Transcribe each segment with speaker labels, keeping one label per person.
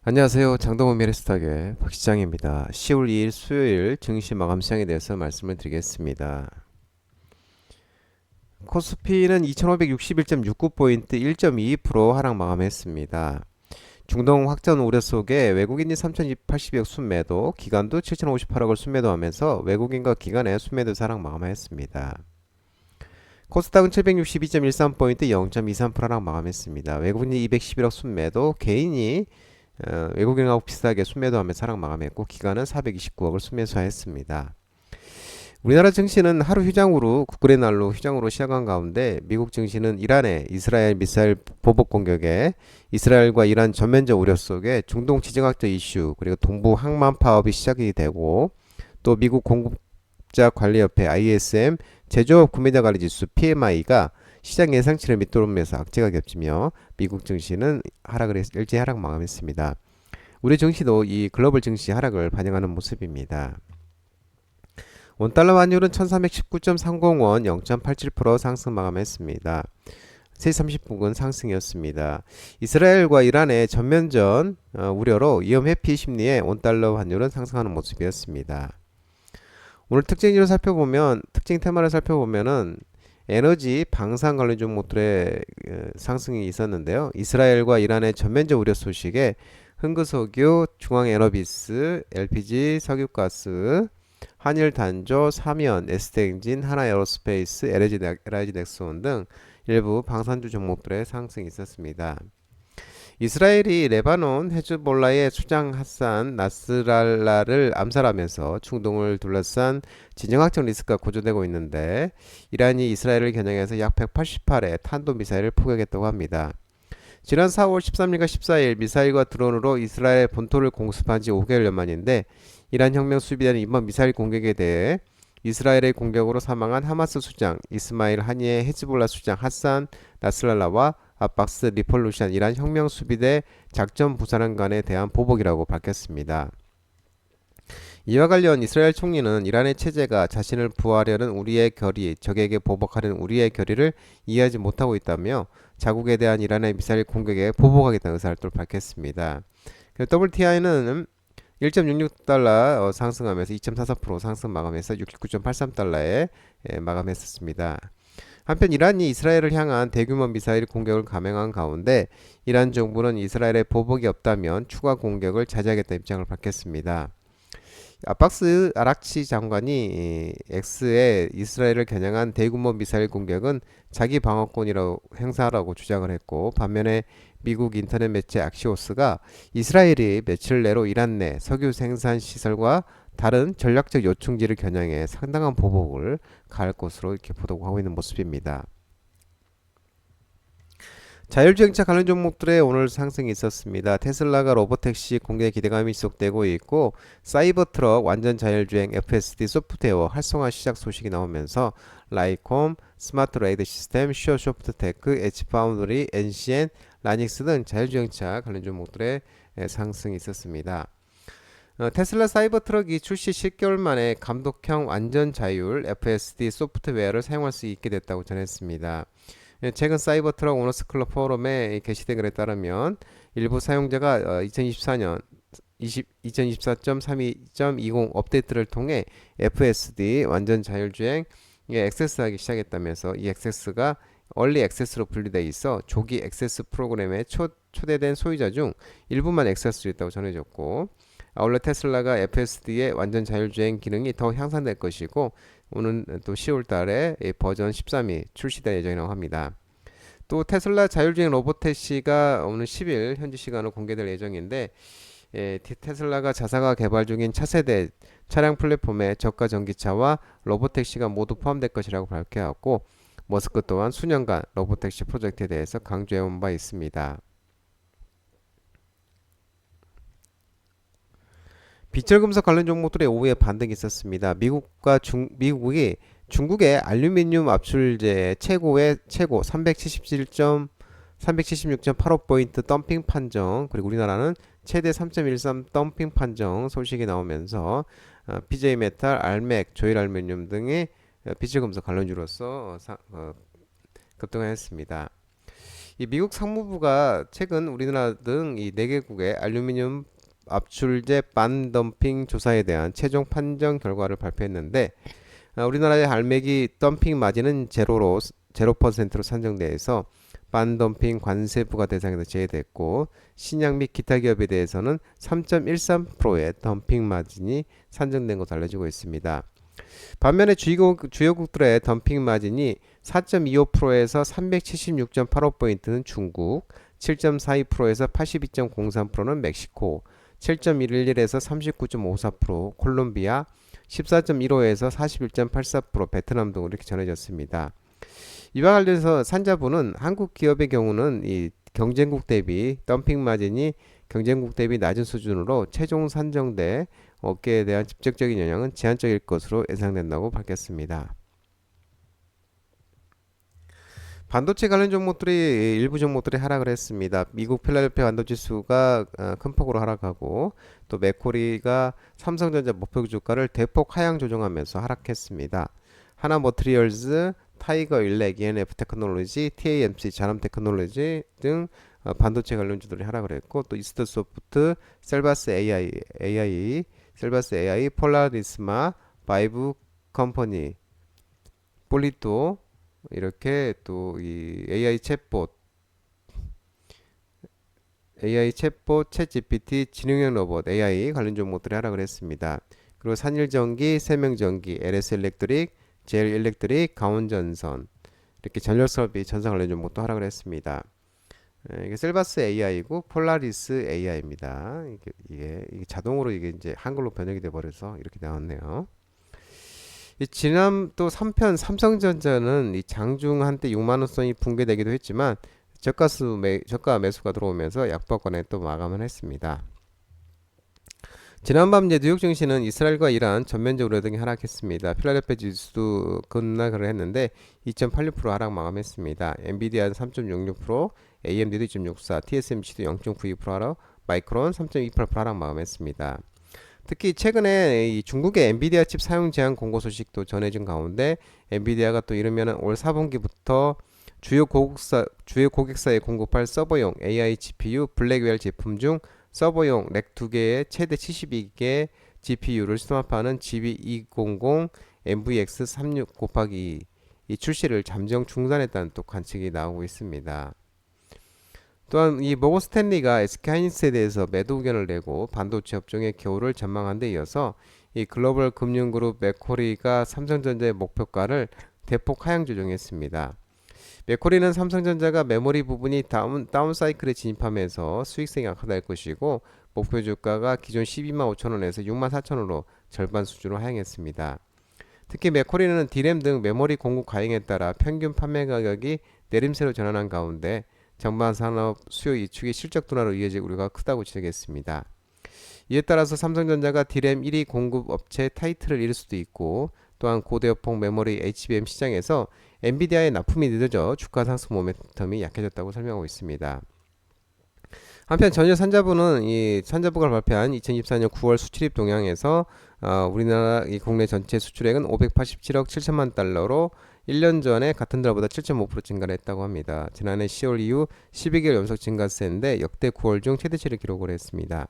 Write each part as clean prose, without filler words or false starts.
Speaker 1: 안녕하세요. 장동원 미래스탁의 박시장입니다. 10월 2일 수요일 증시 마감 시장에 대해서 말씀을 드리겠습니다. 코스피는 2561.69포인트 1.22% 하락 마감했습니다. 중동 확전 우려 속에 외국인이 3080억 순매도, 기관도 7058억을 순매도하면서 외국인과 기관의 순매도 하락 마감했습니다. 코스닥은 762.13포인트 0.23% 하락 마감했습니다. 외국인이 211억 순매도, 개인이 외국인하고 비슷하게 순매도하며 하락 마감했고 기관은 429억을 순매수했습니다. 우리나라 증시는 하루 휴장으로 국군의 날로 휴장으로 시작한 가운데 미국 증시는 이란의 이스라엘 미사일 보복 공격에 이스라엘과 이란 전면적 우려 속에 중동 지정학적 이슈 그리고 동부 항만 파업이 시작이 되고 또 미국 공급자 관리협회 ISM 제조업 구매자 관리 지수 PMI가 시장 예상치를 밑도르면서 악재가 겹치며 미국 증시는 일제 하락 마감했습니다. 우리 증시도 이 글로벌 증시 하락을 반영하는 모습입니다. 원달러 환율은 1319.30원 0.87% 상승 마감했습니다. 3시30분은 상승이었습니다. 이스라엘과 이란의 전면전 우려로 위험 회피 심리에 원달러 환율은 상승하는 모습이었습니다. 오늘 특징 테마를 살펴보면은 에너지, 방산 관련 종목들의 상승이 있었는데요. 이스라엘과 이란의 전면적 우려 소식에 흥구석유, 중앙에너비스, LPG, 석유가스, 한일단조, 사면, ST엔진, 하나에어로스페이스, LG 넥스온 등 일부 방산주 종목들의 상승이 있었습니다. 이스라엘이 레바논 헤즈볼라의 수장 하산 나스랄라를 암살하면서 중동을 둘러싼 진영학적 리스크가 고조되고 있는데 이란이 이스라엘을 겨냥해서 약 188의 탄도미사일을 포격했다고 합니다. 지난 4월 13일과 14일 미사일과 드론으로 이스라엘 본토를 공습한 지 5개월여 만인데 이란 혁명 수비대는 이번 미사일 공격에 대해 이스라엘의 공격으로 사망한 하마스 수장 이스마일 하니의 헤즈볼라 수장 하산 나스랄라와 아박스 리폴루션 이란 혁명 수비대 작전 부사령관에 대한 보복이라고 밝혔습니다. 이와 관련 이스라엘 총리는 이란의 체제가 자신을 부하려는 우리의 결의, 적에게 보복하려는 우리의 결의를 이해하지 못하고 있다며 자국에 대한 이란의 미사일 공격에 보복하겠다는 의사를 또 밝혔습니다. WTI는 1.66달러 상승하면서 2.44% 상승 마감해서 69.83달러에 마감했었습니다. 한편 이란이 이스라엘을 향한 대규모 미사일 공격을 감행한 가운데 이란 정부는 이스라엘에 보복이 없다면 추가 공격을 자제하겠다는 입장을 밝혔습니다. 아박스 아락치 장관이 X에 이스라엘을 겨냥한 대규모 미사일 공격은 자기 방어권이라고 행사하라고 주장을 했고 반면에 미국 인터넷 매체 악시오스가 이스라엘이 며칠 내로 이란 내 석유 생산 시설과 다른 전략적 요충지를 겨냥해 상당한 보복을 가할 것으로 이렇게 보도하고 있는 모습입니다. 자율주행차 관련 종목들의 오늘 상승이 있었습니다. 테슬라가 로보택시 공개 기대감이 지속되고 있고 사이버트럭 완전 자율주행 FSD 소프트웨어 활성화 시작 소식이 나오면서 라이콤, 스마트레이드 시스템, 슈어소프트테크, 엣지파운드리, NCN, 라닉스 등 자율주행차 관련 종목들의 상승이 있었습니다. 테슬라 사이버트럭이 출시 10개월 만에 감독형 완전 자율 FSD 소프트웨어를 사용할 수 있게 됐다고 전했습니다. 최근 사이버트럭 오너스 클럽 포럼에 게시된 글에 따르면 일부 사용자가 2024년 2024.32.20 업데이트를 통해 FSD 완전 자율주행 액세스하기 시작했다면서 이 액세스가 얼리 액세스로 분리되어 있어 조기 액세스 프로그램에 초대된 소유자 중 일부만 액세스할 수 있다고 전해졌고 아울러 테슬라가 FSD의 완전 자율주행 기능이 더 향상될 것이고 오는 또 10월 달에 버전 13이 출시될 예정이라고 합니다. 또 테슬라 자율주행 로보택시가 오늘 10일 현지 시간으로 공개될 예정인데 테슬라가 자사가 개발 중인 차세대 차량 플랫폼에 저가 전기차와 로보택시가 모두 포함될 것이라고 밝혀왔고 머스크 또한 수년간 로보택시 프로젝트에 대해서 강조해온 바 있습니다. 비철금속 관련 종목들의 오후에 반등이 있었습니다. 미국이 중국의 알루미늄 압출제 최고 376.85포인트 덤핑 판정 그리고 우리나라는 최대 3.13 덤핑 판정 소식이 나오면서 PJ메탈, 알맥, 조일알루미늄 등의 비철금속 관련주로서 급등했습니다. 이 미국 상무부가 최근 우리나라 등 이 4개국의 알루미늄 압출제 반덤핑 조사에 대한 최종 판정 결과를 발표했는데 우리나라의 알매기 덤핑 마진은 제로 퍼센트로 산정돼서 반덤핑 관세 부과 대상에서 제외됐고 신약 및 기타 기업에 대해서는 3.13%의 덤핑 마진이 산정된 것으로 알려지고 있습니다. 반면에 주요국들의 덤핑 마진이 4.25%에서 376.85포인트는 중국, 7.42%에서 82.03%는 멕시코, 7.11에서 39.54% 콜롬비아, 14.15에서 41.84% 베트남 등으로 이렇게 전해졌습니다. 이와 관련해서 산자부는 한국 기업의 경우는 이 경쟁국 대비 덤핑 마진이 경쟁국 대비 낮은 수준으로 최종 산정돼 업계에 대한 직접적인 영향은 제한적일 것으로 예상된다고 밝혔습니다. 반도체 관련 종목들이 일부 종목들이 하락을 했습니다. 미국 필라델피아 반도지수가 큰 폭으로 하락하고 또 맥코리가 삼성전자 목표 주가를 대폭 하향 조정하면서 하락했습니다. 하나머트리얼즈, 타이거 일렉, ENF 테크놀로지, TAMC, 자람 테크놀로지 등 반도체 관련주들이 하락을 했고 또 이스트 소프트, 셀바스 AI, 폴라리스마, 바이브 컴퍼니, 폴리또 이렇게 또 이 AI 챗봇, 챗 GPT, 지능형 로봇 AI 관련 종목들이 하락을 했습니다. 그리고 산일전기, 세명전기, LS일렉트릭, 제일일렉트릭, 강원전선 이렇게 전력설비 전사 관련 종목도 하락을 했습니다. 이게 셀바스 AI고 폴라리스 AI입니다. 이게 자동으로 이게 이제 한글로 번역이 돼 버려서 이렇게 나왔네요. 이 지난 또 3편 삼성전자는 이 장중 한때 6만 원선이 붕괴되기도 했지만 저가 매수가 들어오면서 약보권에 또 마감을 했습니다. 지난밤 이제 뉴욕 증시는 이스라엘과 이란 전면적으로 등이 하락했습니다. 필라델피아 지수도 급락을 했는데 2.86% 하락 마감했습니다. 엔비디아는 3.66%, AMD도 2.64, TSMC도 0.92% 하락, 마이크론 3.28% 하락 마감했습니다. 특히 최근에 이 중국의 엔비디아 칩 사용 제한 공고 소식도 전해진 가운데 엔비디아가 또 이르면 올 4분기부터 주요 고객사에 공급할 서버용 AI GPU 블랙웰 제품 중 서버용 렉 2개에 최대 72개 GPU를 수납하는 GB200 MVX 36 곱하기 2 이 출시를 잠정 중단했다는 또 관측이 나오고 있습니다. 또한 이 모건 스탠리가 SK하이닉스에 대해서 매도 의견을 내고 반도체 업종의 겨울을 전망한 데 이어서 이 글로벌 금융그룹 맥쿼리가 삼성전자의 목표가를 대폭 하향 조정했습니다. 맥쿼리는 삼성전자가 메모리 부분이 다운 사이클에 진입하면서 수익성이 악화될 것이고 목표 주가가 기존 12만 5천원에서 6만 4천원으로 절반 수준으로 하향했습니다. 특히 맥쿼리는 디램 등 메모리 공급 과잉에 따라 평균 판매 가격이 내림세로 전환한 가운데 전반 산업 수요 이축이 실적 둔화로 이어질 우려가 크다고 지적했습니다. 이에 따라서 삼성전자가 디램 1위 공급 업체 타이틀을 잃을 수도 있고 또한 고대역폭 메모리 HBM 시장에서 엔비디아의 납품이 늦어져 주가 상승 모멘텀이 약해졌다고 설명하고 있습니다. 한편 전일 산자부가 발표한 2024년 9월 수출입 동향에서 우리나라 이 국내 전체 수출액은 587억 7천만 달러로 1년 전에 같은 달보다 7.5% 증가를 했다고 합니다. 지난해 10월 이후 12개월 연속 증가세인데 역대 9월 중 최대치를 기록을 했습니다.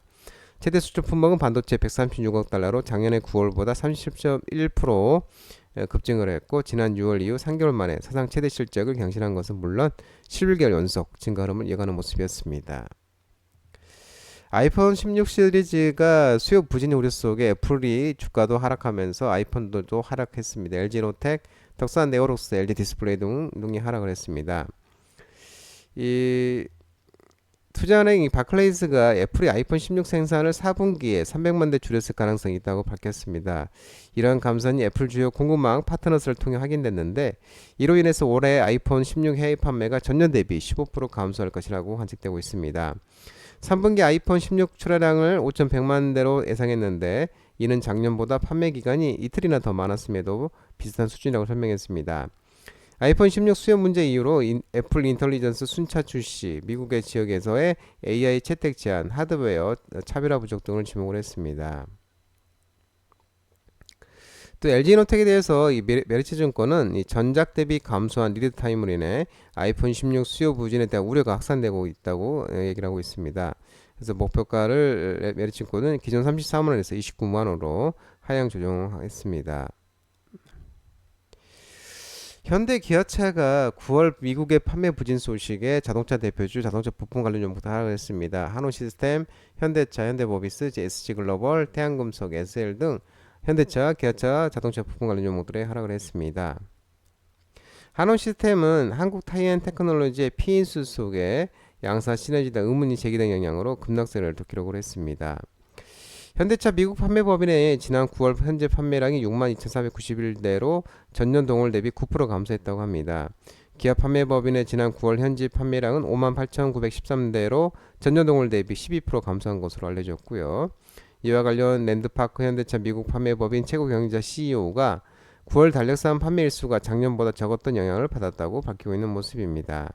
Speaker 1: 최대 수출 품목은 반도체 136억 달러로 작년에 9월보다 30.1% 급증을 했고 지난 6월 이후 3개월 만에 사상 최대 실적을 경신한 것은 물론 11개월 연속 증가 흐름을 이어가는 모습이었습니다. 아이폰 16 시리즈가 수요 부진 우려 속에 애플이 주가도 하락하면서 아이폰도 하락했습니다. LG노텍, 덕산 네오록스, LG디스플레이 등이 하락을 했습니다. 이 투자은행 바클레이스가 애플이 아이폰 16 생산을 4분기에 300만 대 줄였을 가능성이 있다고 밝혔습니다. 이러한 감산이 애플 주요 공급망 파트너스를 통해 확인됐는데 이로 인해서 올해 아이폰 16 해외 판매가 전년 대비 15% 감소할 것이라고 관측되고 있습니다. 3분기 아이폰 16 출하량을 5,100만 대로 예상했는데 이는 작년보다 판매 기간이 이틀이나 더 많았음에도 비슷한 수준이라고 설명했습니다. 아이폰 16 수요 문제 이후로 애플 인텔리전스 순차 출시, 미국의 지역에서의 AI 채택 제한, 하드웨어 차별화 부족 등을 지목을 했습니다. 또 LG이노텍에 대해서 이 메리츠증권은 이 전작 대비 감소한 리드 타임으로 인해 아이폰 16 수요 부진에 대한 우려가 확산되고 있다고 얘기를 하고 있습니다. 그래서 목표가를 메리츠증권은 기존 34만 원에서 29만 원으로 하향 조정했습니다. 현대 기아차가 9월 미국의 판매 부진 소식에 자동차 대표주 자동차 부품 관련 종목도 하락했습니다. 한호시스템, 현대차, 현대모비스, SG글로벌, 태양금속, SL 등 현대차, 기아차 자동차 부품 관련 종목들에 하락을 했습니다. 한호시스템은 한국 타이엔테크놀로지의 피인수 속에 양사 시너지다 의문이 제기된 영향으로 급락세를 또 기록을 했습니다. 현대차 미국 판매법인의 지난 9월 현재 판매량이 62,491대로 전년 동월 대비 9% 감소했다고 합니다. 기아 판매법인의 지난 9월 현지 판매량은 58,913대로 전년 동월 대비 12% 감소한 것으로 알려졌고요. 이와 관련 랜드파크 현대차 미국 판매법인 최고 경영자 CEO가 9월 달력상 판매 일수가 작년보다 적었던 영향을 받았다고 밝히고 있는 모습입니다.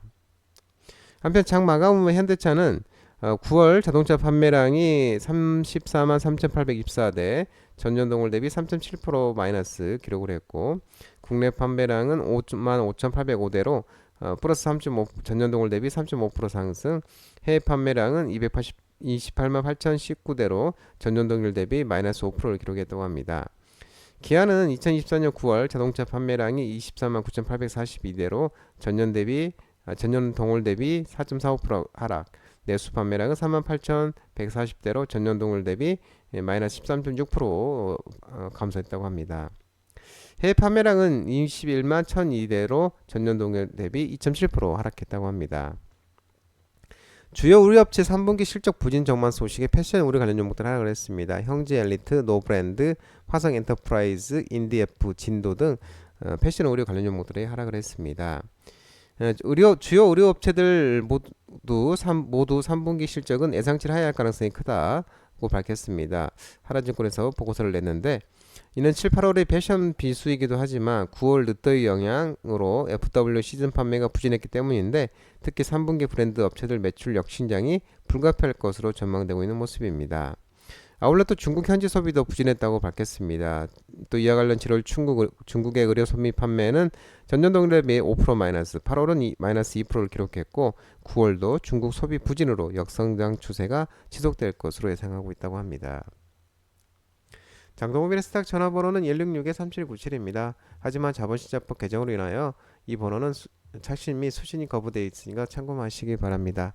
Speaker 1: 한편 장 마감 후 현대차는 9월 자동차 판매량이 34만 3,824대, 전년 동월 대비 3.7% 마이너스 기록을 했고, 국내 판매량은 5만 5,805대로 플러스 3.5, 전년 동월 대비 3.5% 상승, 해외 판매량은 28만 8,019대로 전년 동일 대비 마이너스 5%를 기록했다고 합니다. 기아는 2024년 9월 자동차 판매량이 24만 9,842대로 전년 동월 대비 4.45% 하락, 내수 판매량은 38,140대로 전년 동월 대비 마이너스 13.6% 감소했다고 합니다. 해외 판매량은 21만 1,002대로 전년 동월 대비 2.7% 하락했다고 합니다. 주요 의류업체 3분기 실적 부진 전망 소식에 패션 의류 관련 종목들 하락을 했습니다. 형제 엘리트, 노브랜드, 화성 엔터프라이즈, 인디에프, 진도 등 패션 의류 관련 종목들이 하락을 했습니다. 주요 의료업체들 모두 3분기 실적은 예상치를 하회할 가능성이 크다고 밝혔습니다. 하나증권에서 보고서를 냈는데, 이는 7, 8월의 패션 비수이기도 하지만 9월 늦더위 영향으로 FW 시즌 판매가 부진했기 때문인데, 특히 3분기 브랜드 업체들 매출 역신장이 불가피할 것으로 전망되고 있는 모습입니다. 아울러 또 중국 현지 소비도 부진했다고 밝혔습니다. 또 이와 관련 7월 중국의 의료 소비 판매는 전년 동일 대비 5% 마이너스, 8월은 마이너스 2%를 기록했고 9월도 중국 소비 부진으로 역성장 추세가 지속될 것으로 예상하고 있다고 합니다. 장동호빈의 스탁 전화번호는 166-3797입니다. 하지만 자본시장법 개정으로 인하여 이 번호는 착실 및 수신이 거부되어 있으니까 참고하시기 바랍니다.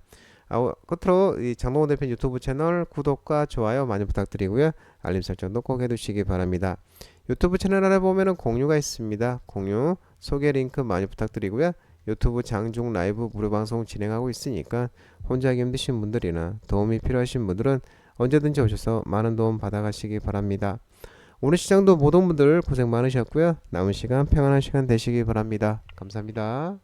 Speaker 1: 끝으로 이 장동호 대표 유튜브 채널 구독과 좋아요 많이 부탁드리고요. 알림 설정도 꼭 해두시기 바랍니다. 유튜브 채널 아래 보면은 공유가 있습니다. 공유, 소개 링크 많이 부탁드리고요. 유튜브 장중 라이브 무료 방송 진행하고 있으니까 혼자 하기 힘드신 분들이나 도움이 필요하신 분들은 언제든지 오셔서 많은 도움 받아가시기 바랍니다. 오늘 시장도 모든 분들 고생 많으셨고요. 남은 시간 평안한 시간 되시기 바랍니다. 감사합니다.